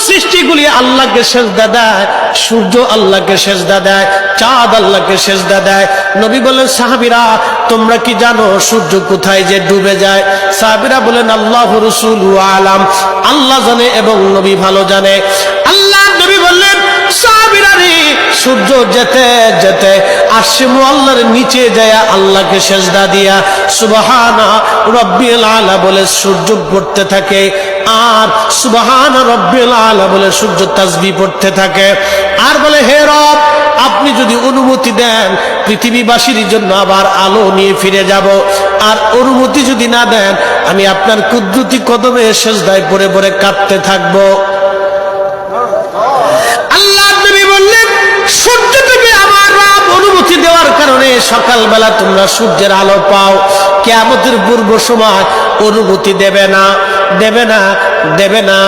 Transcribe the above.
সৃষ্টিগুলি আল্লাহকে সেজদা দেয়, সূর্য আল্লাহকে সেজদা দেয়, চাঁদ আল্লাহকে সেজদা দেয়। নবী বলেন, সাহাবীরা তোমরা কি জানো সূর্য কোথায় যে ডুবে যায়? সাহাবীরা বলেন, আল্লাহু রাসূলু আলাম, আল্লাহ জানে এবং নবী ভালো জানে। আল্লাহ নবী বললেন, সাহাবীরা রে, সূর্য যেতে যেতে আরশে মুআল্লার নিচে যায় আল্লাহকে সেজদা দিয়া সুবহানা রাব্বিল আলা বলে সূর্য পড়তে থাকে, আর সুবহানা রাব্বিল আলা বলে সূর্য তাসবিহ পড়তে থাকে, আর বলে, হে রব, আপনি যদি অনুমতি দেন পৃথিবীবাসীর জন্য আবার আলো নিয়ে ফিরে যাব, আর অনুমতি যদি না দেন আমি আপনার কুদরতি কদমে সেজদায় পড়ে পড়ে কাঁদতে থাকবো। আল্লাহ নবী বললেন, সূর্য থেকে আমার রব অনুমতি দেওয়ার কারণে সকালবেলা তোমরা সূর্যের আলো পাও, কিয়ামতের পূর্ব সময় অনুমতি দেবে না, দেবে না, দেবে না।